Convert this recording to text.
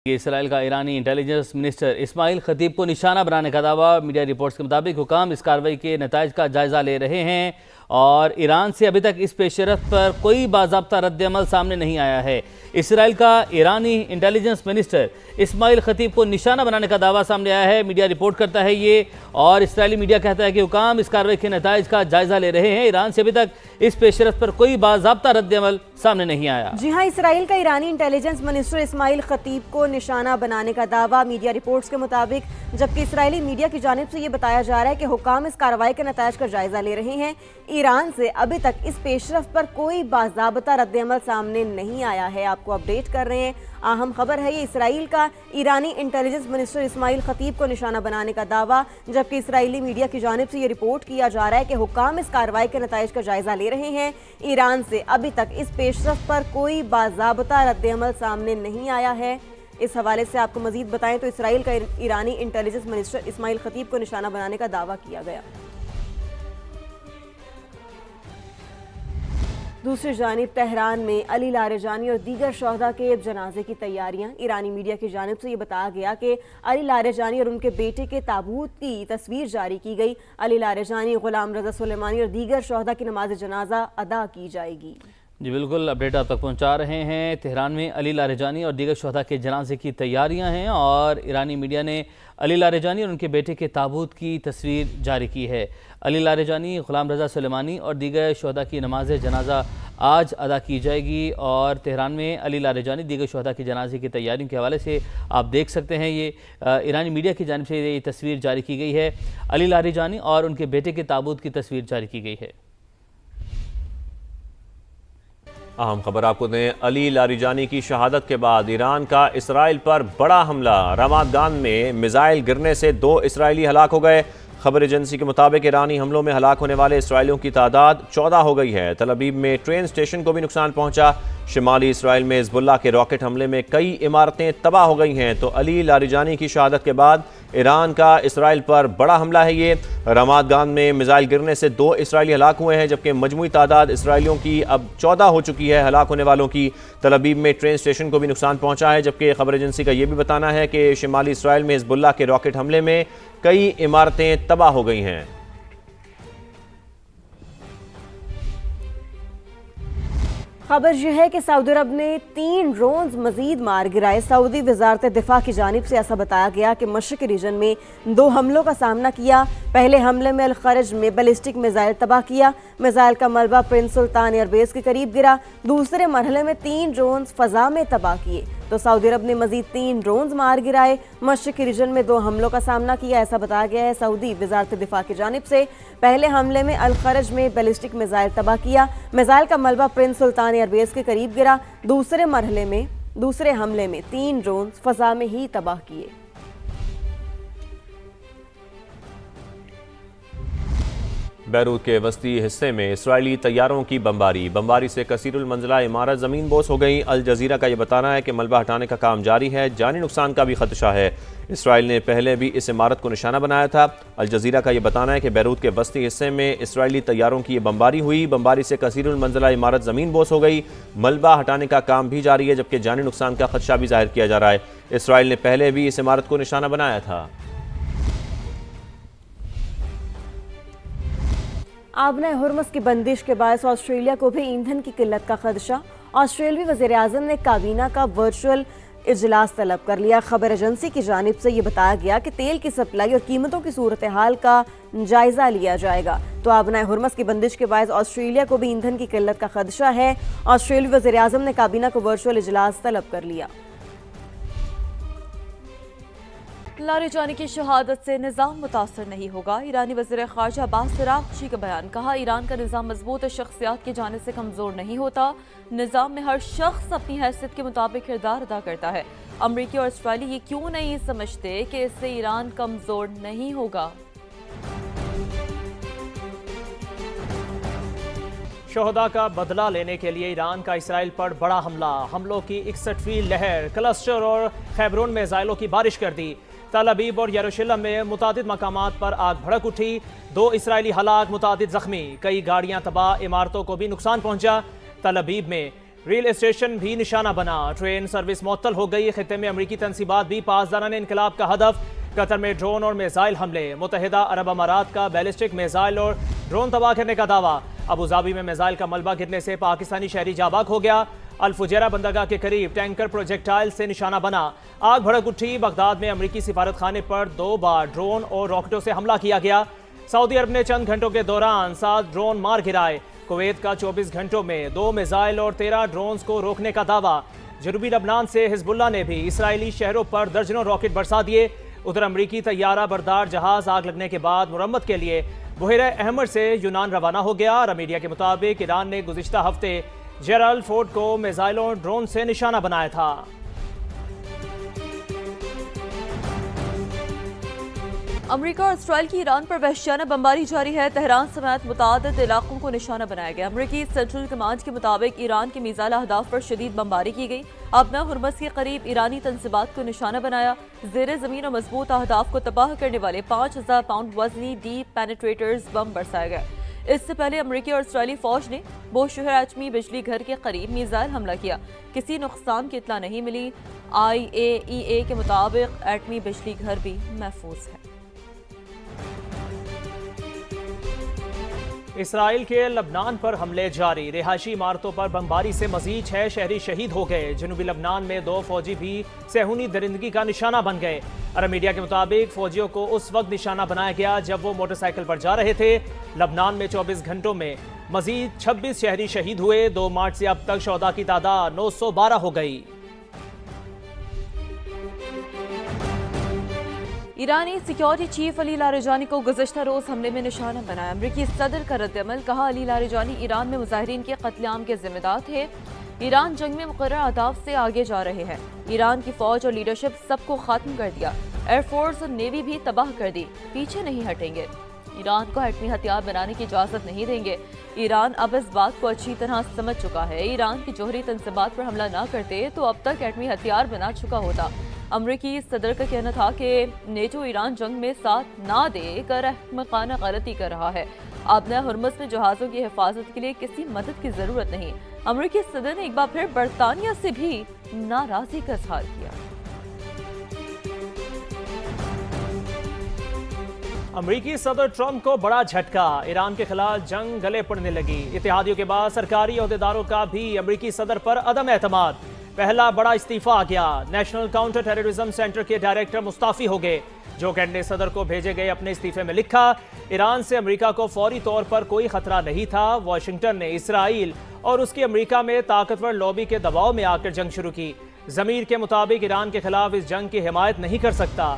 اسرائیل کا ایرانی intelligence minister اسماعیل خطیب کو نشانہ بنانے کا دعویٰ۔ میڈیا رپورٹس کے مطابق حکام اس کارروائی کے نتائج کا جائزہ لے رہے ہیں اور ایران سے ابھی تک اس پیش رفت پر کوئی باضابطہ رد عمل سامنے نہیں آیا ہے۔ اسرائیل کا ایرانی انٹیلیجنس منسٹر اسماعیل خطیب کو نشانہ بنانے کا دعویٰ سامنے آیا ہے۔ میڈیا رپورٹ کرتا ہے یہ، اور اسرائیلی میڈیا کہتا ہے کہ حکام اس کارروائی کے نتائج کا جائزہ لے رہے ہیں۔ ایران سے ابھی تک اس پیش رفت پر کوئی باضابطہ رد عمل سامنے نہیں آیا۔ جی ہاں، اسرائیل کا ایرانی انٹیلیجنس منسٹر اسماعیل خطیب کو نشانہ بنانے کا دعویٰ میڈیا رپورٹس کے مطابق، جبکہ اسرائیلی میڈیا کی جانب سے یہ بتایا جا رہا ہے کہ حکام اس کارروائی کے نتائج کا جائزہ لے رہے ہیں۔ ایران سے ابھی تک اس پیش رفت پر کوئی باضابطہ رد عمل سامنے نہیں آیا ہے۔ آپ کو اپڈیٹ کر رہے ہیں، اہم خبر ہے یہ، اسرائیل کا ایرانی انٹیلیجنس منسٹر اسماعیل خطیب کو نشانہ بنانے کا دعویٰ، جبکہ اسرائیلی میڈیا کی جانب سے یہ رپورٹ کیا جا رہا ہے کہ حکام اس کارروائی کے نتائج کا جائزہ لے رہے ہیں۔ ایران سے ابھی تک اس پیش رفت پر کوئی باضابطہ رد عمل سامنے نہیں آیا ہے۔ اس حوالے سے آپ کو مزید بتائیں تو اسرائیل کا ایرانی انٹیلیجنس منسٹر اسماعیل خطیب کو نشانہ بنانے کا دعویٰ کیا گیا۔ دوسری جانب تہران میں علی لاریجانی اور دیگر شہداء کے جنازے کی تیاریاں۔ ایرانی میڈیا کی جانب سے یہ بتایا گیا کہ علی لاریجانی اور ان کے بیٹے کے تابوت کی تصویر جاری کی گئی۔ علی لاریجانی، غلام رضا سلیمانی اور دیگر شہداء کی نماز جنازہ ادا کی جائے گی۔ جی بالکل، اپڈیٹ آپ تک پہنچا رہے ہیں۔ تہران میں علی لاریجانی اور دیگر شہداء کے جنازے کی تیاریاں ہیں، اور ایرانی میڈیا نے علی لاریجانی اور ان کے بیٹے کے تابوت کی تصویر جاری کی ہے۔ علی لاریجانی، غلام رضا سلیمانی اور دیگر شہداء کی نماز جنازہ آج ادا کی جائے گی، اور تہران میں علی لاریجانی دیگر شہداء کی جنازے کی تیاریوں کے حوالے سے آپ دیکھ سکتے ہیں، یہ ایرانی میڈیا کی جانب سے یہ تصویر جاری کی گئی ہے۔ علی لاریجانی اور ان کے بیٹے کے تابوت کی تصویر جاری کی گئی ہے۔ اہم خبر آپ کو دیں، علی لاریجانی کی شہادت کے بعد ایران کا اسرائیل پر بڑا حملہ۔ رامات گان میں میزائل گرنے سے 2 اسرائیلی ہلاک ہو گئے۔ خبر ایجنسی کے مطابق ایرانی حملوں میں ہلاک ہونے والے اسرائیلیوں کی تعداد 14 ہو گئی ہے۔ تل ابیب میں ٹرین سٹیشن کو بھی نقصان پہنچا۔ شمالی اسرائیل میں حزب اللہ کے راکٹ حملے میں کئی عمارتیں تباہ ہو گئی ہیں۔ تو علی لاریجانی کی شہادت کے بعد ایران کا اسرائیل پر بڑا حملہ ہے یہ۔ رامات گان میں میزائل گرنے سے 2 اسرائیلی ہلاک ہوئے ہیں، جبکہ مجموعی تعداد اسرائیلیوں کی اب 14 ہو چکی ہے ہلاک ہونے والوں کی۔ تل ابیب میں ٹرین سٹیشن کو بھی نقصان پہنچا ہے، جبکہ خبر ایجنسی کا یہ بھی بتانا ہے کہ شمالی اسرائیل میں حزب اللہ کے راکٹ حملے میں کئی عمارتیں تباہ ہو گئی ہیں۔ خبر یہ ہے کہ سعودی عرب نے 3 ڈرونز مزید مار گرائے۔ سعودی وزارت دفاع کی جانب سے ایسا بتایا گیا کہ مشرقی ریجن میں 2 حملوں کا سامنا کیا۔ پہلے حملے میں الخرج میں بیلسٹک میزائل تباہ کیا۔ میزائل کا ملبہ پرنس سلطان ایئر بیس کے قریب گرا۔ دوسرے مرحلے میں 3 ڈرونز فضا میں تباہ کیے۔ تو سعودی عرب نے مزید 3 ڈرونز مار گرائے، مشرقی ریجن میں 2 حملوں کا سامنا کیا، ایسا بتایا گیا ہے سعودی وزارت دفاع کی جانب سے۔ پہلے حملے میں الخرج میں بیلسٹک میزائل تباہ کیا۔ میزائل کا ملبہ پرنس سلطان ایئر بیس کے قریب گرا۔ دوسرے حملے میں 3 ڈرونز فضا میں ہی تباہ کیے۔ بیروت کے وسطی حصے میں اسرائیلی طیاروں کی بمباری سے کثیر المنزلہ عمارت زمین بوس ہو گئی۔ الجزیرہ کا یہ بتانا ہے کہ ملبہ ہٹانے کا کام جاری ہے، جانی نقصان کا بھی خدشہ ہے۔ اسرائیل نے پہلے بھی اس عمارت کو نشانہ بنایا تھا۔ الجزیرہ کا یہ بتانا ہے کہ بیروت کے وسطی حصے میں اسرائیلی طیاروں کی یہ بمباری ہوئی۔ بمباری سے کثیر المنزلہ عمارت زمین بوس ہو گئی۔ ملبہ ہٹانے کا کام بھی جاری ہے، جبکہ جانی نقصان کا خدشہ بھی ظاہر کیا جا رہا ہے۔ اسرائیل نے پہلے بھی اس عمارت کو نشانہ بنایا تھا۔ آبنہ ہرمز کی بندش کے باعث آسٹریلیا کو بھی ایندھن کی قلت کا خدشہ۔ آسٹریلوی وزیر اعظم نے کابینہ کا ورچوئل اجلاس طلب کر لیا۔ خبر ایجنسی کی جانب سے یہ بتایا گیا کہ تیل کی سپلائی اور قیمتوں کی صورتحال کا جائزہ لیا جائے گا۔ تو آبنہ ہرمز کی بندش کے باعث آسٹریلیا کو بھی ایندھن کی قلت کا خدشہ ہے۔ آسٹریلوی وزیر اعظم نے کابینہ کو ورچوئل اجلاس طلب کر لیا۔ لاریجانی کی شہادت سے نظام متاثر نہیں ہوگا۔ ایرانی وزیر خارجہ عباس عراقچی کا بیان، کہا ایران کا نظام مضبوط شخصیات کی جانب سے کمزور نہیں ہوتا۔ نظام میں ہر شخص اپنی حیثیت کے مطابق کردار ادا کرتا ہے۔ امریکی اور اسرائیلی یہ کیوں نہیں سمجھتے کہ اس سے ایران کمزور نہیں ہوگا؟ شہداء کا بدلہ لینے کے لیے ایران کا اسرائیل پر بڑا حملہ، حملوں کی 61ویں لہر، کلسٹر اور خیبرون میں میزائلوں کی بارش کر دی۔ تل ابیب اور یروشلم میں متعدد مقامات پر آگ بھڑک اٹھی، 2 اسرائیلی ہلاک، متعدد زخمی، کئی گاڑیاں تباہ، عمارتوں کو بھی نقصان پہنچا۔ تل ابیب میں ریل اسٹیشن بھی نشانہ بنا، ٹرین سروس معطل ہو گئی۔ خطے میں امریکی تنصیبات بھی پاسدارانہ انقلاب کا ہدف، قطر میں ڈرون اور میزائل حملے، متحدہ عرب امارات کا بیلسٹک میزائل اور ڈرون تباہ کرنے کا دعویٰ۔ ابوظہبی میں میزائل کا ملبہ گرنے سے پاکستانی شہری جاں بحق ہو گیا۔ الفجیرہ بندرگاہ کے قریب ٹینکر پروجیکٹائل سے نشانہ بنا، آگ بھڑک اٹھی۔ بغداد میں امریکی سفارت خانے پر 2 بار ڈرون اور راکٹوں سے حملہ کیا گیا۔ سعودی عرب نے چند گھنٹوں کے دوران 7 ڈرون مار گرائے۔ کویت کا 24 گھنٹوں میں 2 میزائل اور 13 ڈرونز کو روکنے کا دعویٰ۔ جنوبی لبنان سے حزب اللہ نے بھی اسرائیلی شہروں پر درجنوں راکٹ برسا دیے۔ ادھر امریکی طیارہ بردار جہاز آگ لگنے کے بعد مرمت کے لیے بحیرہ احمر سے یونان روانہ ہو گیا۔ عرب میڈیا کے مطابق ایران نے گزشتہ ہفتے جیرالڈ فورڈ کو میزائلوں ڈرون سے نشانہ بنایا تھا۔ امریکہ اور اسرائیل کی ایران پر وحشیانہ بمباری جاری ہے۔ تہران سمیت متعدد علاقوں کو نشانہ بنایا گیا۔ امریکی سینٹرل کمانڈ کے مطابق ایران کے میزائل اہداف پر شدید بمباری کی گئی۔ ابنا ہرمز کے قریب ایرانی تنصیبات کو نشانہ بنایا۔ زیر زمین اور مضبوط اہداف کو تباہ کرنے والے 5000 پاؤنڈ وزنی ڈیپ پینیٹریٹرز بم برسائے گئے۔ اس سے پہلے امریکی اور اسرائیلی فوج نے بوشہر ایٹمی بجلی گھر کے قریب میزائل حملہ کیا۔ کسی نقصان کی اطلاع نہیں ملی۔ IAEA کے مطابق ایٹمی بجلی گھر بھی محفوظ ہے۔ اسرائیل کے لبنان پر حملے جاری، رہائشی عمارتوں پر بمباری سے مزید 6 شہری شہید ہو گئے۔ جنوبی لبنان میں 2 فوجی بھی صہیونی درندگی کا نشانہ بن گئے۔ عرب میڈیا کے مطابق فوجیوں کو اس وقت نشانہ بنایا گیا جب وہ موٹر سائیکل پر جا رہے تھے۔ لبنان میں 24 گھنٹوں میں مزید 26 شہری شہید ہوئے۔ 2 مارچ سے اب تک شہداء کی تعداد 912 ہو گئی۔ ایرانی سیکیورٹی چیف علی لاریجانی کو گزشتہ روز حملے میں نشانہ بنایا۔ امریکی صدر کا رد عمل، کہا علی لاریجانی ایران میں مظاہرین کے قتل عام کے ذمہ دار تھے۔ ایران جنگ میں مقررہ اہداف سے آگے جا رہے ہیں۔ ایران کی فوج اور لیڈرشپ سب کو ختم کر دیا۔ ایئر فورس اور نیوی بھی تباہ کر دی، پیچھے نہیں ہٹیں گے۔ ایران کو ایٹمی ہتھیار بنانے کی اجازت نہیں دیں گے۔ ایران اب اس بات کو اچھی طرح سمجھ چکا ہے، ایران کی جوہری تنصیبات پر حملہ نہ کرتے تو اب تک ایٹمی ہتھیار بنا چکا ہوتا۔ امریکی صدر کا کہنا تھا کہ نیٹو ایران جنگ میں ساتھ نہ دے کر احمقانہ غلطی کر رہا ہے۔ ابنا ہرمز میں جہازوں کی حفاظت کے لیے کسی مدد کی ضرورت نہیں۔ امریکی صدر نے ایک بار پھر برطانیہ سے بھی ناراضی کا اظہار کیا۔ امریکی صدر ٹرمپ کو بڑا جھٹکا، ایران کے خلاف جنگ گلے پڑنے لگی۔ اتحادیوں کے بعد سرکاری عہدیداروں کا بھی امریکی صدر پر عدم اعتماد۔ پہلا بڑا استعفیٰ آ گیا، نیشنل کاؤنٹر ٹیررزم سینٹر کے ڈائریکٹر مستعفی ہو گئے۔ جو کینٹ نے صدر کو بھیجے گئے اپنے استعفے میں لکھا، ایران سے امریکہ کو فوری طور پر کوئی خطرہ نہیں تھا۔ واشنگٹن نے اسرائیل اور اس کی امریکہ میں طاقتور لابی کے دباؤ میں آ کر جنگ شروع کی۔ ضمیر کے مطابق ایران کے خلاف اس جنگ کی حمایت نہیں کر سکتا۔